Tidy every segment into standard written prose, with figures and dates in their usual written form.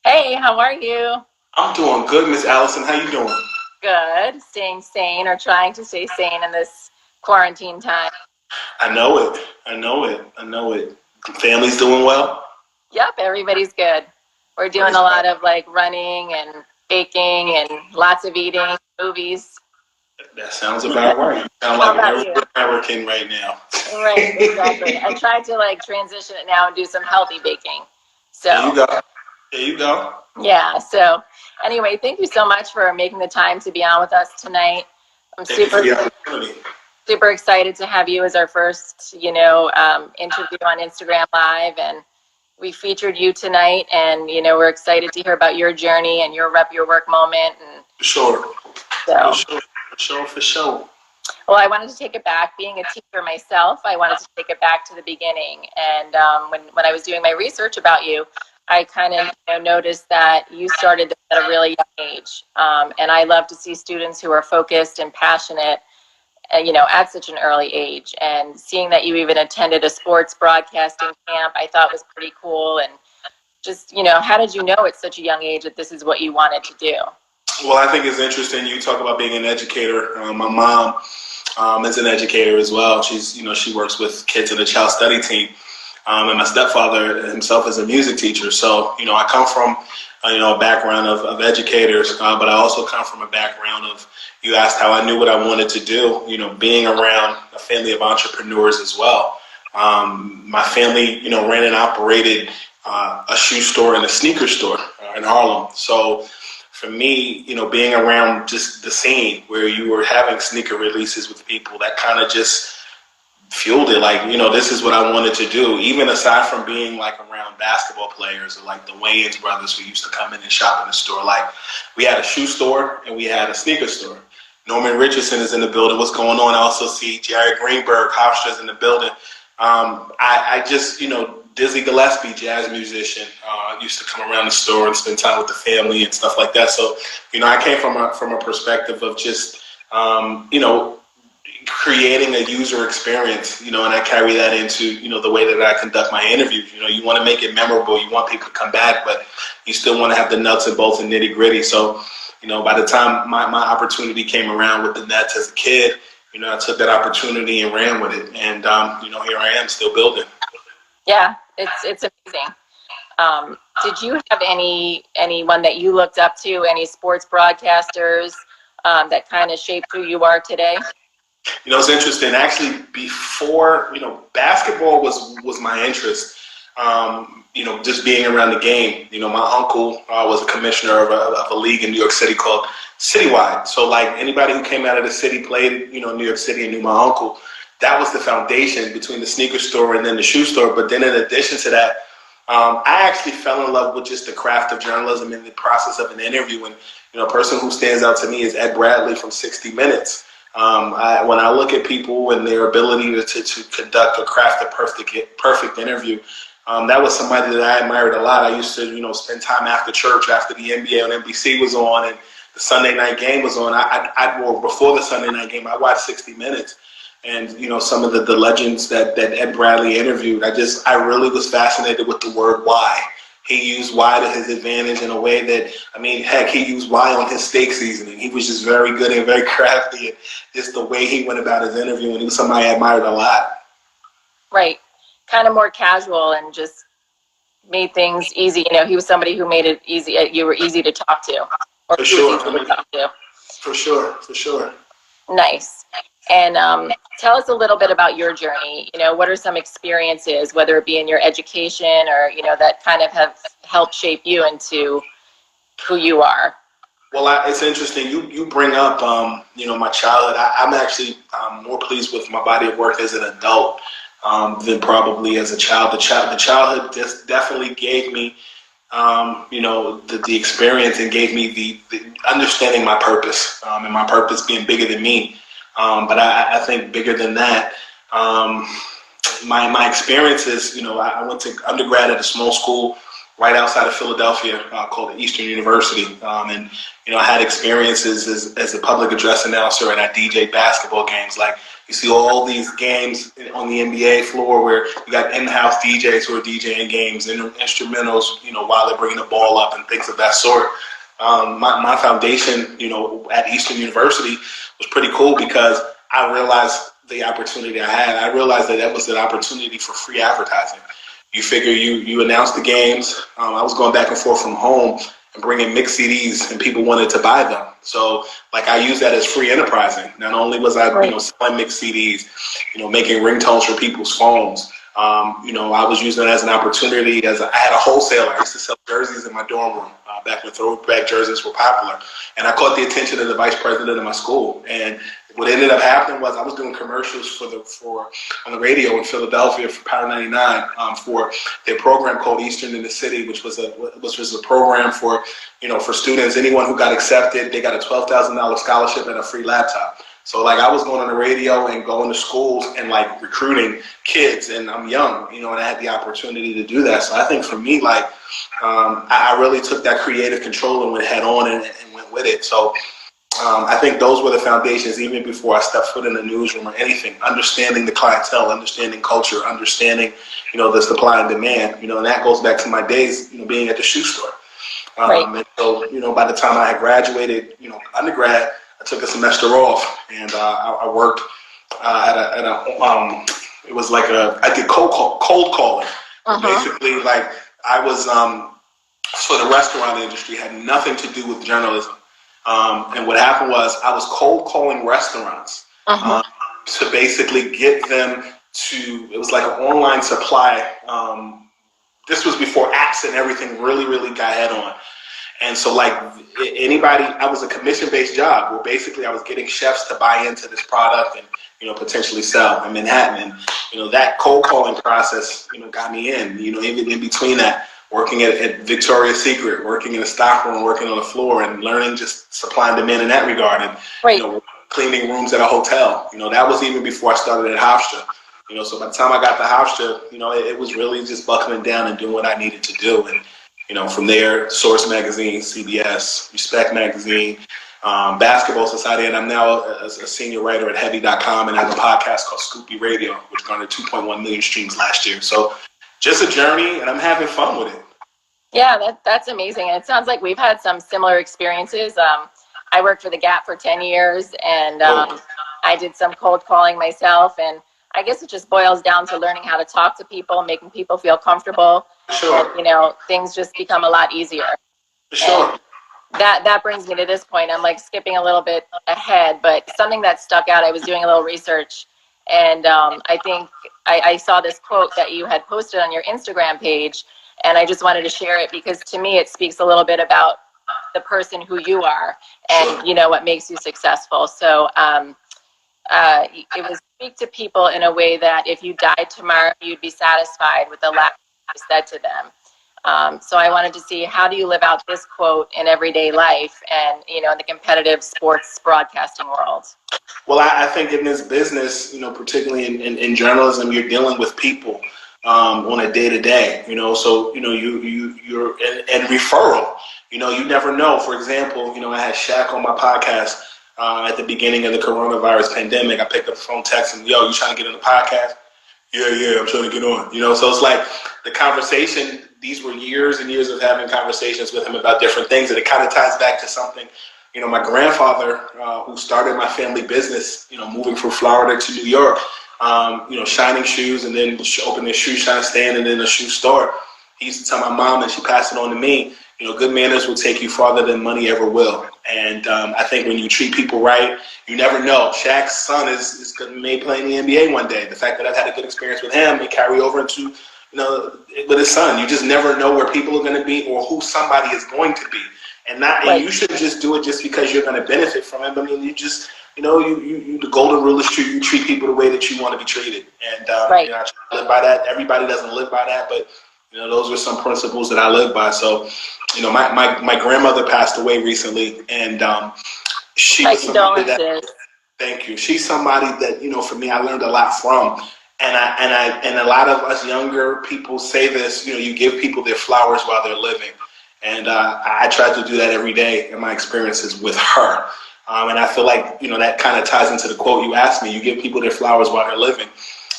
Hey, how are you? I'm doing good, Miss Allison. How you doing? Good. Staying sane or trying to stay sane in this quarantine time. I know it. I know it. I know it. Family's doing well. Yep, everybody's good. We're doing Praise a God. lot of like running and baking and lots of eating, movies. That sounds about right. You sound How like about every you? American right now. Right, exactly. I tried to like transition it now and do some healthy baking. There you So, go. There you go. yeah. So, anyway, thank you so much for making the time to be on with us tonight. I'm Thank you for super the opportunity. super excited to have you as our first, interview on Instagram Live, and we featured you tonight, and we're excited to hear about your journey and your rep your work moment, and For sure. For so. sure. For sure. For sure. Well, I wanted to take it back. Being a teacher myself, I wanted to take it back to the beginning, and when I was doing my research about you, I kind of noticed that you started at a really young age, and I love to see students who are focused and passionate at such an early age. And seeing that you even attended a sports broadcasting camp, I thought was pretty cool. And just, how did you know at such a young age that this is what you wanted to do? Well, I think it's interesting. You talk about being an educator. My mom is an educator as well. She works with kids in the child study team. And my stepfather himself is a music teacher. So, I come from, a background of educators, but I also come from a background of, you asked how I knew what I wanted to do, being around a family of entrepreneurs as well. My family, ran and operated a shoe store and a sneaker store in Harlem. So for me, being around just the scene where you were having sneaker releases with people, that kind of just fueled it. Like, this is what I wanted to do. Even aside from being like around basketball players or like the Wayans brothers who used to come in and shop in the store. Like, we had a shoe store and we had a sneaker store. Norman Richardson is in the building. What's going on? I also see Jared Greenberg, Hofstra's in the building. I just, Dizzy Gillespie, jazz musician, used to come around the store and spend time with the family and stuff like that. So, I came from a perspective of just, creating a user experience, and I carry that into, the way that I conduct my interviews. You want to make it memorable. You want people to come back, but you still want to have the nuts and bolts and nitty gritty. So, by the time my opportunity came around with the Nets as a kid, I took that opportunity and ran with it. And, here I am still building. Yeah, it's amazing. Did you have anyone that you looked up to, any sports broadcasters that kind of shaped who you are today? It's interesting. Actually, before, basketball was my interest. Just being around the game. My uncle was a commissioner of a league in New York City called Citywide. So, like, anybody who came out of the city played, New York City and knew my uncle. That was the foundation between the sneaker store and then the shoe store. But then in addition to that, I actually fell in love with just the craft of journalism and the process of an interview. And, a person who stands out to me is Ed Bradley from 60 Minutes. When I look at people and their ability to conduct or craft a perfect interview, that was somebody that I admired a lot. I used to, spend time after church, after the NBA on NBC was on and the Sunday night game was on. Well, before the Sunday night game, I watched 60 Minutes. And, some of the legends that Ed Bradley interviewed, I really was fascinated with the word why. He used why to his advantage in a way that, heck, he used why on his steak seasoning. He was just very good and very crafty, and just the way he went about his interview, and he was somebody I admired a lot. Right. Kind of more casual and just made things easy. He was somebody who made it easy. You were easy to talk to, or For he was sure. easy to talk to. For sure. For sure. Nice. And tell us a little bit about your journey. What are some experiences, whether it be in your education or, that kind of have helped shape you into who you are? Well, it's interesting. You bring up, my childhood. I'm actually more pleased with my body of work as an adult than probably as a child. The childhood just definitely gave me, the experience and gave me the understanding my purpose and my purpose being bigger than me. But I think bigger than that. My experiences, I went to undergrad at a small school right outside of Philadelphia called Eastern University. And I had experiences as a public address announcer, and I DJ basketball games. Like, You see all these games on the NBA floor where you got in-house DJs who are DJing games and instrumentals, while they're bringing the ball up and things of that sort. My foundation, at Eastern University was pretty cool because I realized the opportunity I had. I realized that was an opportunity for free advertising. You figure you announce the games. I was going back and forth from home and bringing mixed CDs, and people wanted to buy them. So, I used that as free enterprising. Not only was I, selling mixed CDs, making ringtones for people's phones. I was using it as an opportunity. I had a wholesaler. I used to sell jerseys in my dorm room back when throwback jerseys were popular. And I caught the attention of the vice president of my school. And what ended up happening was I was doing commercials on the radio in Philadelphia for Power 99 for their program called Eastern in the City, which was a program for students. Anyone who got accepted, they got a $12,000 scholarship and a free laptop. So I was going on the radio and going to schools and recruiting kids, and I'm young, and I had the opportunity to do that. So I think for me, I really took that creative control and went head on and went with it. So I think those were the foundations even before I stepped foot in the newsroom or anything. Understanding the clientele, understanding culture, understanding the supply and demand. And that goes back to my days, being at the shoe store. Right. And so by the time I had graduated, undergrad, I took a semester off, and I worked it was I did cold calling. Basically, I was for the restaurant industry, had nothing to do with journalism. And what happened was I was cold calling restaurants to basically get them to, it was like an online supply. This was before apps and everything really, really got head on. And so anybody, I was a commission-based job where basically I was getting chefs to buy into this product and, potentially sell in Manhattan. And, that cold calling process, got me in, even in between that, working at Victoria's Secret, working in a stockroom, working on the floor and learning just supply and demand in that regard. And, cleaning rooms at a hotel, that was even before I started at Hofstra. So by the time I got to Hofstra, it was really just buckling down and doing what I needed to do. And, from there, Source Magazine, CBS, Respect Magazine, Basketball Society, and I'm now a senior writer at Heavy.com, and I have a podcast called Scoopy Radio, which garnered 2.1 million streams last year. So just a journey, and I'm having fun with it. Yeah, that's amazing. And it sounds like we've had some similar experiences. I worked for The Gap for 10 years, and I did some cold calling myself, and I guess it just boils down to learning how to talk to people, making people feel comfortable. Sure. And, things just become a lot easier. Sure. And that brings me to this point. I'm skipping a little bit ahead, but something that stuck out, I was doing a little research, and I think I saw this quote that you had posted on your Instagram page, and I just wanted to share it because to me it speaks a little bit about the person who you are and, what makes you successful. So it was speak to people in a way that if you died tomorrow, you'd be satisfied with the last you said to them. So I wanted to see, how do you live out this quote in everyday life and, in the competitive sports broadcasting world? Well, I think in this business, particularly in journalism, you're dealing with people on a day-to-day, so, you're and referral, you never know. For example, I had Shaq on my podcast at the beginning of the coronavirus pandemic. I picked up the phone, texted him, yo, you trying to get on the podcast? Yeah, I'm trying to get on, so it's like the conversation, these were years and years of having conversations with him about different things. And it kind of ties back to something, my grandfather, who started my family business, moving from Florida to New York, shining shoes and then opening a shoe shine stand and then a shoe store. He used to tell my mom, and she passed it on to me, good manners will take you farther than money ever will. And I think when you treat people right, you never know. Shaq's son is may play in the NBA one day. The fact that I've had a good experience with him may carry over into, with his son. You just never know where people are going to be or who somebody is going to be. And and you shouldn't just do it just because you're going to benefit from it. I mean, you just, you the golden rule is you treat people the way that you want to be treated. And I try to live by that. Everybody doesn't live by that, but those are some principles that I live by. So, my grandmother passed away recently, and she was somebody that, thank you. She's somebody that, for me, I learned a lot from. And a lot of us younger people say this, you give people their flowers while they're living. And I try to do that every day in my experiences with her. And I feel like, that kind of ties into the quote you asked me. You give people their flowers while they're living.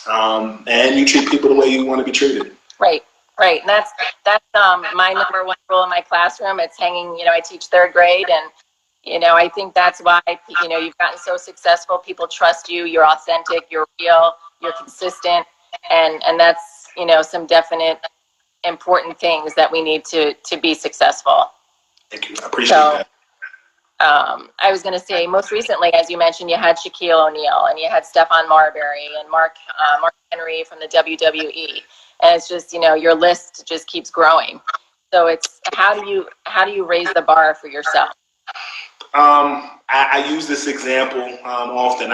And you treat people the way you want to be treated. Right, right. And that's my number one rule in my classroom. It's hanging, I teach third grade, and I think that's why, you've gotten so successful. People trust you. You're authentic. You're real. You're consistent. And that's, some definite important things that we need to be successful. Thank you. I appreciate that. I was going to say, most recently, as you mentioned, you had Shaquille O'Neal and you had Stephon Marbury and Mark Henry from the WWE. And it's just, your list just keeps growing. So it's, how do you raise the bar for yourself? I use this example often.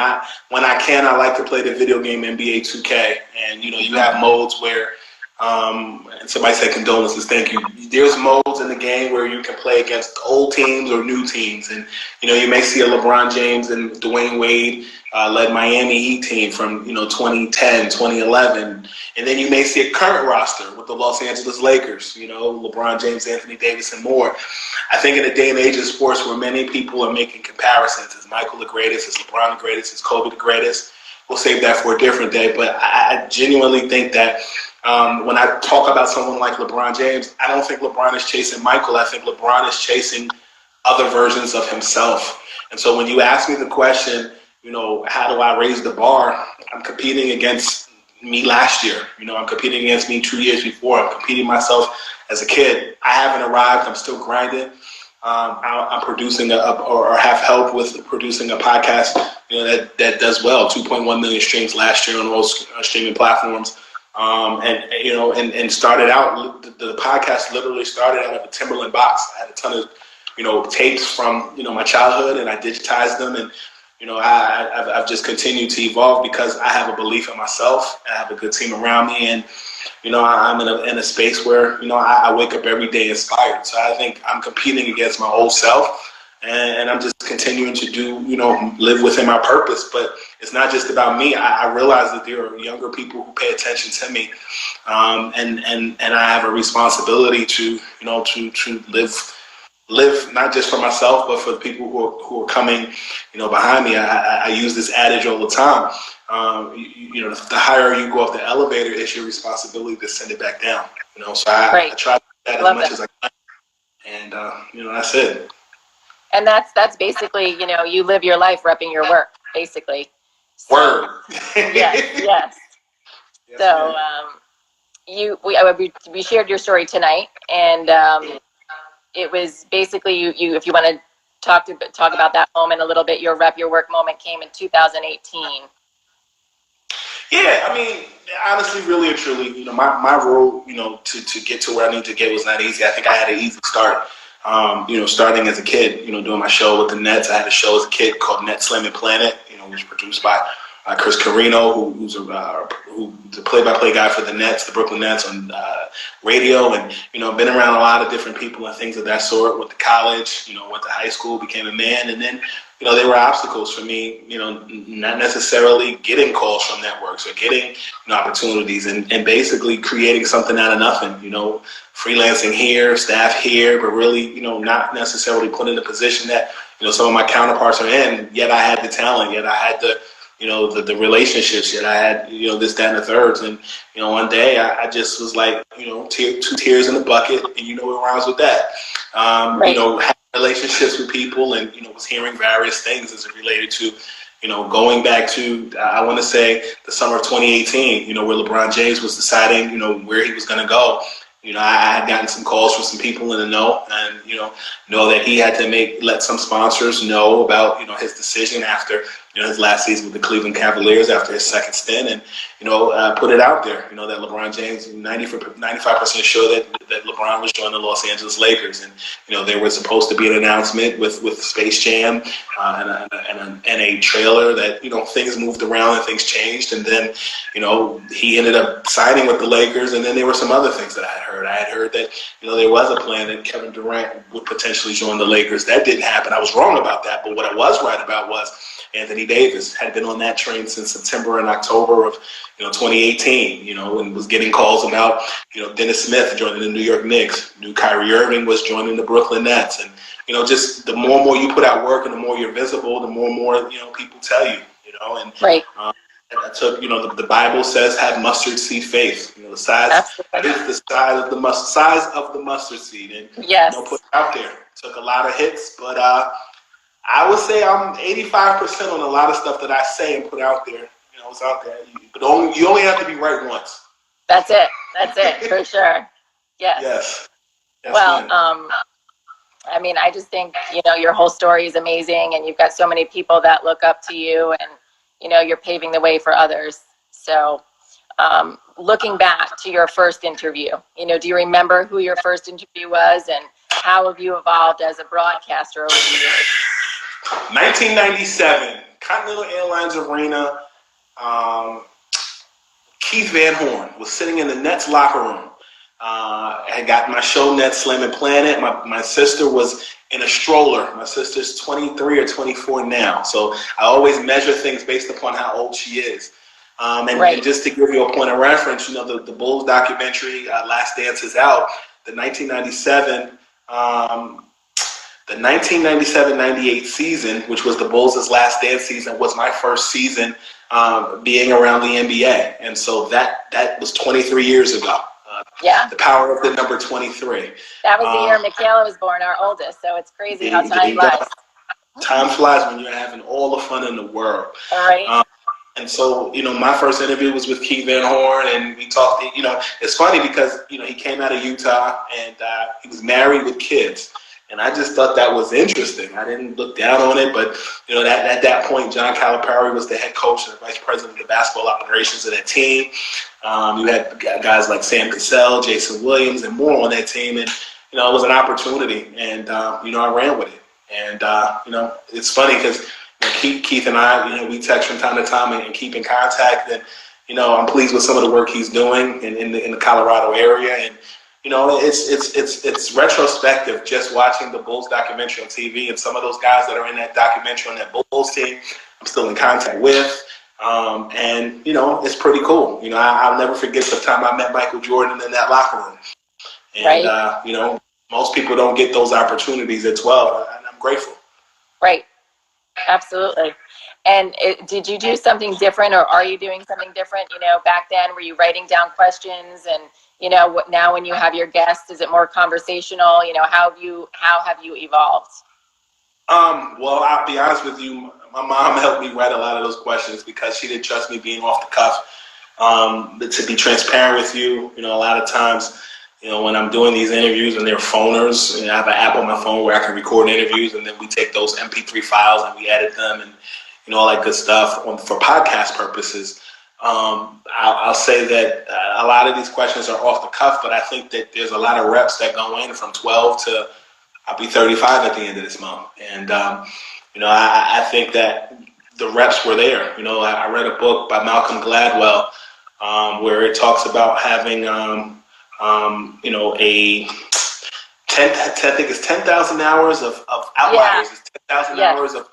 When I can, I like to play the video game NBA 2K, and you have modes where, and somebody said condolences, thank you. There's modes in the game where you can play against old teams or new teams, and you may see a LeBron James and Dwayne Wade led Miami Heat team from 2010, 2011, and then you may see a current roster with the Los Angeles Lakers, LeBron James, Anthony Davis, and more. I think in a day and age of sports where many people are making comparisons, is Michael the greatest, is LeBron the greatest, is Kobe the greatest, we'll save that for a different day. But I genuinely think that when I talk about someone like LeBron James, I don't think LeBron is chasing Michael. I think LeBron is chasing other versions of himself. And so when you ask me the question, how do I raise the bar? I'm competing against me last year. I'm competing against me 2 years before. I'm competing myself as a kid. I haven't arrived. I'm still grinding. I'm producing or have helped with producing a podcast, that does well. 2.1 million streams last year on most streaming platforms. And started out, the podcast literally started out of a Timberland box. I had a ton of, tapes from, my childhood, and I digitized them. And, I've just continued to evolve because I have a belief in myself. I have a good team around me, and I'm in a space where I wake up every day inspired. So I think I'm competing against my old self, and I'm just continuing to do live within my purpose. But it's not just about me. I realize that there are younger people who pay attention to me, and I have a responsibility to to live not just for myself, but for the people who are coming, behind me. I use this adage all the time. The higher you go up the elevator, it's your responsibility to send it back down. So I try to do that as much as I can, and that's it. And that's basically, you live your life repping your work, basically. So, Word. yes. Yes, So we shared your story tonight, and it was basically you if you want to talk about that moment a little bit, your Rep Your Work moment came in 2018. Yeah, I mean, honestly, really and truly, my role, to get to where I need to get was not easy. I think I had an easy start. Starting as a kid, doing my show with the Nets. I had a show as a kid called Net Slamming Planet, which was produced by Chris Carino, who's the play-by-play guy for the Nets, the Brooklyn Nets, on radio, and been around a lot of different people and things of that sort. Went to college, went to high school, became a man, and then there were obstacles for me, not necessarily getting calls from networks or getting opportunities, and basically creating something out of nothing. Freelancing here, staff here, but really not necessarily put in the position that some of my counterparts are in. Yet I had the talent, yet I had the the relationships, yet I had, this, that, and the thirds. And, one day I just was like, 2 tears in the bucket, and it rhymes with that. Right. Had relationships with people, and, was hearing various things as it related to, going back to, I want to say, the summer of 2018, where LeBron James was deciding, where he was going to go. I had gotten some calls from some people in the know, and, know that he had to let some sponsors know about, his decision after, his last season with the Cleveland Cavaliers, after his second stint, and, put it out there, that LeBron James, 95% sure that LeBron was joining the Los Angeles Lakers. And, there was supposed to be an announcement with Space Jam and a trailer that, things moved around and things changed. And then, he ended up signing with the Lakers. And then there were some other things that I had heard. I had heard that, there was a plan that Kevin Durant would potentially join the Lakers. That didn't happen. I was wrong about that. But what I was right about was Anthony Anthony Davis had been on that train since September and October of 2018. And was getting calls about Dennis Smith joining the New York Knicks. Knew Kyrie Irving was joining the Brooklyn Nets, and just the more and more you put out work and the more you're visible, the more and more people tell you. And Right. I took, the Bible says have mustard seed faith. The size Absolutely. is the size of the mustard seed, and Yes. put it out there. Took a lot of hits, but I would say I'm 85% on a lot of stuff that I say and put out there. It's out there, but you only have to be right once. That's it for sure. Yes. Well, I mean, I just think, your whole story is amazing, and you've got so many people that look up to you, and, you're paving the way for others. So, looking back to your first interview, do you remember who your first interview was, and how have you evolved as a broadcaster over the years? 1997, Continental Airlines Arena. Keith Van Horn was sitting in the Nets locker room. I had got my show, Net Slamming Planet. My sister was in a stroller. My sister's 23 or 24 now. So I always measure things based upon how old she is. And just to give you a point of reference, the Bulls documentary, Last Dance, is out. The 1997-98 season, which was the Bulls' last dance season, was my first season being around the NBA. And so that was 23 years ago. The power of the number 23. That was the year Michaela was born, our oldest. So it's crazy how time flies. Time flies when you're having all the fun in the world. All right. And so, my first interview was with Keith Van Horn, and we talked. It's funny because he came out of Utah, and he was married with kids. And I just thought that was interesting. I didn't look down on it, but at that point, John Calipari was the head coach and the vice president of the basketball operations of that team. You had guys like Sam Cassell, Jason Williams, and more on that team, and it was an opportunity, and I ran with it. And it's funny because Keith and I, we text from time to time and keep in contact, and I'm pleased with some of the work he's doing in the Colorado area, and it's retrospective just watching the Bulls documentary on TV, and some of those guys that are in that documentary on that Bulls team, I'm still in contact with. And it's pretty cool. I'll never forget the time I met Michael Jordan in that locker room. And, most people don't get those opportunities at 12, and I'm grateful. Right. Absolutely. And did you do something different, or are you doing something different? Back then, were you writing down questions, and now when you have your guests, is it more conversational? How have you evolved? Well, I'll be honest with you. My mom helped me write a lot of those questions because she didn't trust me being off the cuff. But to be transparent with you, a lot of times, when I'm doing these interviews and they're phoners, I have an app on my phone where I can record interviews, and then we take those MP3 files and we edit them and all that good stuff for podcast purposes. I'll say that a lot of these questions are off the cuff, but I think that there's a lot of reps that go in from 12 to I'll be 35 at the end of this month. And, I think that the reps were there. I read a book by Malcolm Gladwell where it talks about having, I think it's 10,000 hours of outliers. It's 10,000 hours of,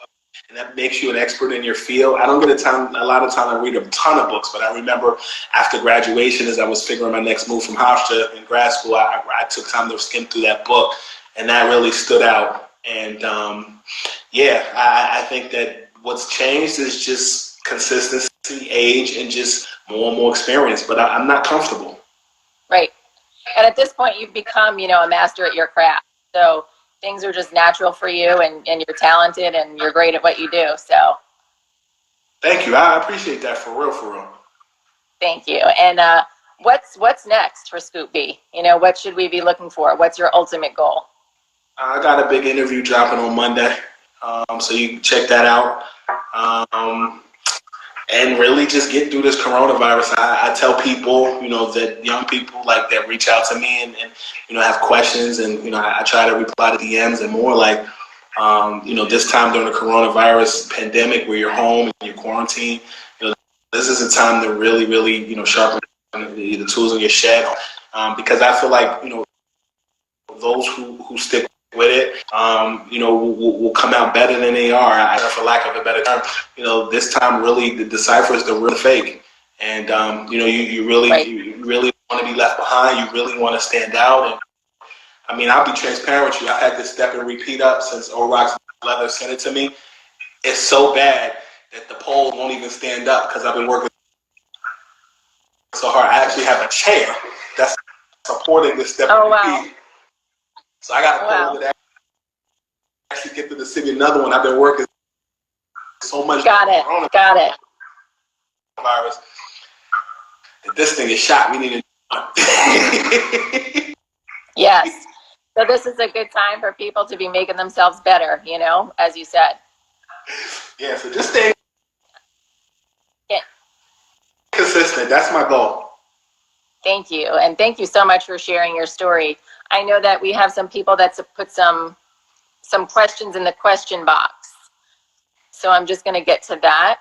and that makes you an expert in your field. I don't get a lot of time to read a ton of books, but I remember after graduation, as I was figuring my next move from Hofstra in grad school, I took time to skim through that book, and that really stood out. And I think that what's changed is just consistency, age, and just more and more experience, but I'm not comfortable. Right. And at this point, you've become, a master at your craft. So things are just natural for you, and you're talented, and you're great at what you do. So thank you. I appreciate that for real. Thank you. And what's next for Scoop B? What should we be looking for? What's your ultimate goal? I got a big interview dropping on Monday, so you can check that out. And really just get through this coronavirus. I tell people, that young people that reach out to me and have questions, and I try to reply to DMs and more this time during the coronavirus pandemic where you're home and you're quarantined, this is a time to really sharpen the tools in your shed, because I feel like those who stick with it will come out better than they are. For lack of a better term, this time really deciphers the real fake. And, you really, Right. you really want to be left behind. You really want to stand out. And I mean, I'll be transparent with you. I've had this step and repeat up since O-Rock's Leather sent it to me. It's so bad that the polls won't even stand up because I've been working so hard. I actually have a chair that's supporting this step and repeat. Wow. So I got to pull over that. Actually get to the city another one. I've been working so much. Got it. Coronavirus. That this thing is shot. We need to. Yes. So this is a good time for people to be making themselves better, as you said. Yeah, so just stay consistent. That's my goal. Thank you. And thank you so much for sharing your story. I know that we have some people that put some questions in the question box. So I'm just going to get to that.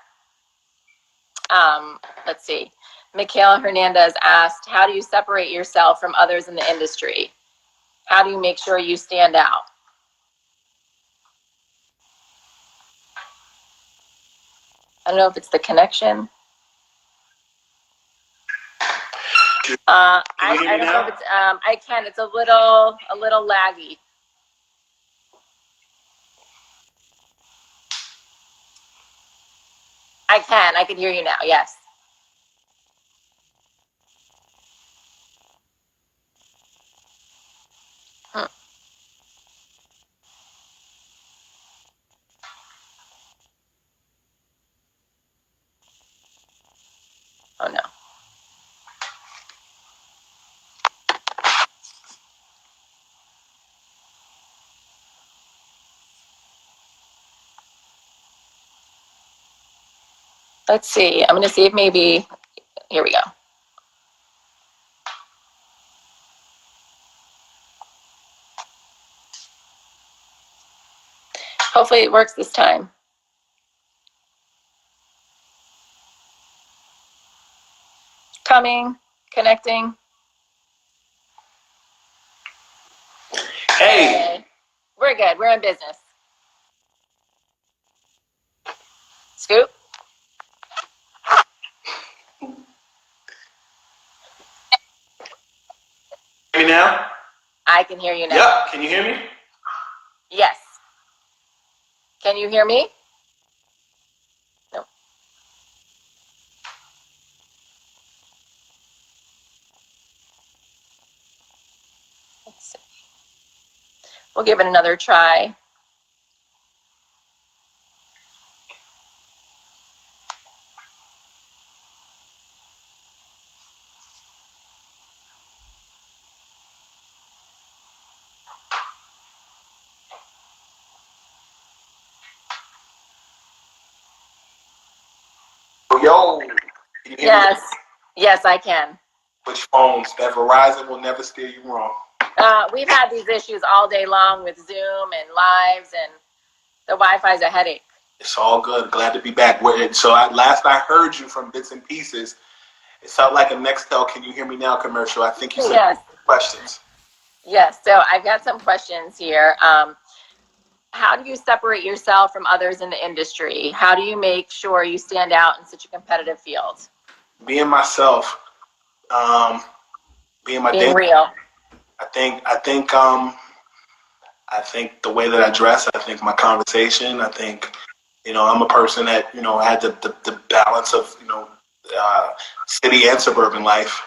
Let's see. Mikhail Hernandez asked, how do you separate yourself from others in the industry? How do you make sure you stand out? I don't know if it's the connection. I don't know if it's, I can, it's a little laggy. I can hear you now, yes. Oh no. Let's see, I'm gonna see if maybe, here we go. Hopefully it works this time. Coming, connecting. Hey. We're good, we're in business. Scoop? Hear me now? I can hear you now. Yep, can you hear me? Yes. Can you hear me? No. Let's see. We'll give it another try. Yo. Can you hear Yes. me? Yes, I can. Which phones? That Verizon will never steer you wrong. We've had these issues all day long with Zoom and lives, and the Wi-Fi is a headache. It's all good. Glad to be back. Last I heard you from bits and pieces, it felt like a Nextel "Can you hear me now" commercial. I think you said Yes. questions. Yes. So I've got some questions here. How do you separate yourself from others in the industry? How do you make sure you stand out in such a competitive field? Being myself, being real. I think the way that I dress, I think my conversation, I think, I'm a person that, had the balance of, city and suburban life,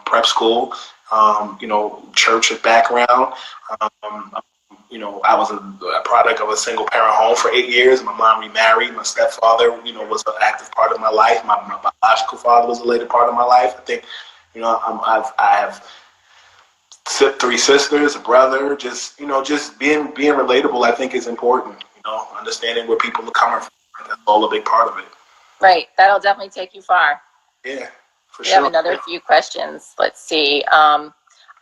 prep school, church background. I was a product of a single parent home for 8 years. My mom remarried. My stepfather, was an active part of my life. My biological father was a later part of my life. I think, I have 3 sisters, a brother. Just being relatable, I think, is important. Understanding where people are coming from. That's all a big part of it. Right. That'll definitely take you far. Yeah, for We sure. have another few questions. Let's see.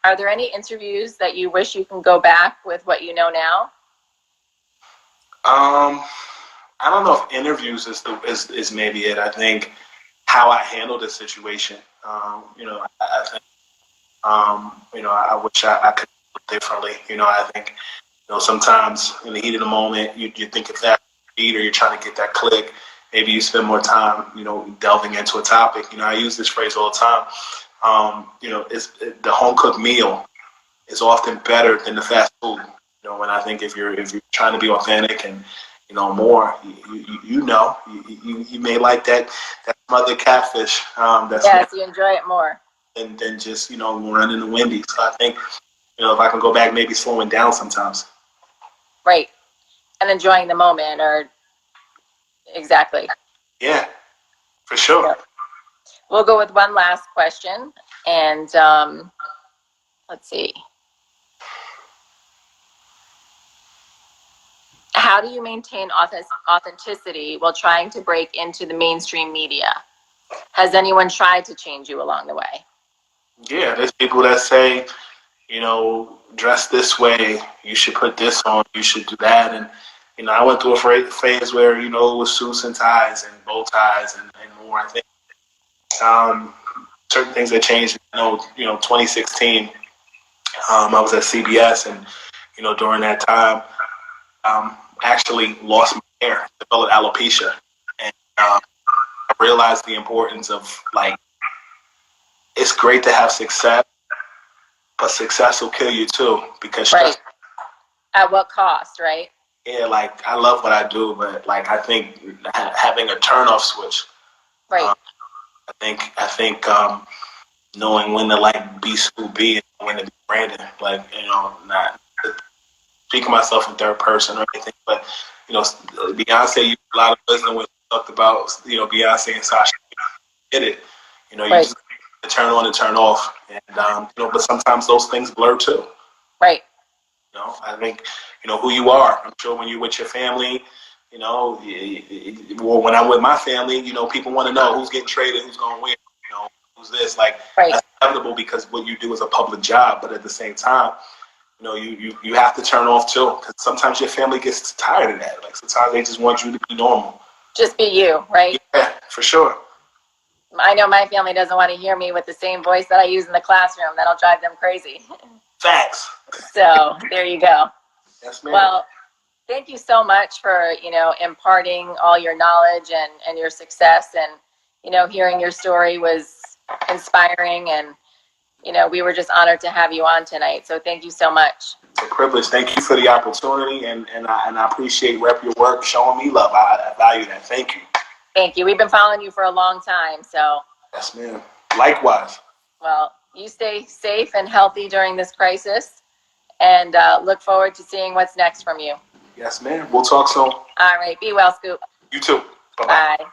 Are there any interviews that you wish you can go back with what you know now? I don't know if interviews is maybe it. I think how I handle the situation. I think I wish I could do it differently. I think Sometimes in the heat of the moment, you're thinking fast, or you're trying to get that click. Maybe you spend more time, delving into a topic. I use this phrase all the time. The home cooked meal is often better than the fast food. And I think if you're trying to be authentic and more, you may like that smothered catfish. Yes, you enjoy it more. Than just running the Wendy's. So I think if I can go back, maybe slowing down sometimes. Right, and enjoying the moment, or exactly. Yeah, for sure. Yep. We'll go with one last question, and let's see. How do you maintain authenticity while trying to break into the mainstream media? Has anyone tried to change you along the way? Yeah, there's people that say, dress this way, you should put this on, you should do that. And, I went through a phase where, it was suits and ties and bow ties and more. I think certain things that changed. 2016, I was at CBS, and, during that time, actually lost my hair, developed alopecia. And I realized the importance of, it's great to have success, but success will kill you too, because right. At what cost, right? Yeah, I love what I do, but I think having a turn-off switch. Right. I think knowing when to be Scoop B and when to be Brandon. Not speaking myself in third person or anything, but Beyonce used a lot of wisdom when she talked about Beyonce and Sasha did it. You right. just turn on and turn off, and but sometimes those things blur too. Right. I think, who you are. I'm sure when you're with your family, or when I'm with my family, people want to know who's getting traded, who's going where, who's this. Right. That's inevitable because what you do is a public job. But at the same time, you have to turn off too, because sometimes your family gets tired of that. Sometimes they just want you to be normal. Just be you, right? Yeah, for sure. I know my family doesn't want to hear me with the same voice that I use in the classroom. That'll drive them crazy. Facts. So there you go. Yes, ma'am. Well, thank you so much for, imparting all your knowledge and your success, and, hearing your story was inspiring, and, we were just honored to have you on tonight. So thank you so much. It's a privilege. Thank you for the opportunity, and I appreciate RepYourWork showing me love. I value that. Thank you. Thank you. We've been following you for a long time, so. Yes, ma'am. Likewise. Well, you stay safe and healthy during this crisis, and look forward to seeing what's next from you. Yes, ma'am. We'll talk soon. All right. Be well, Scoop. You too. Bye-bye. Bye.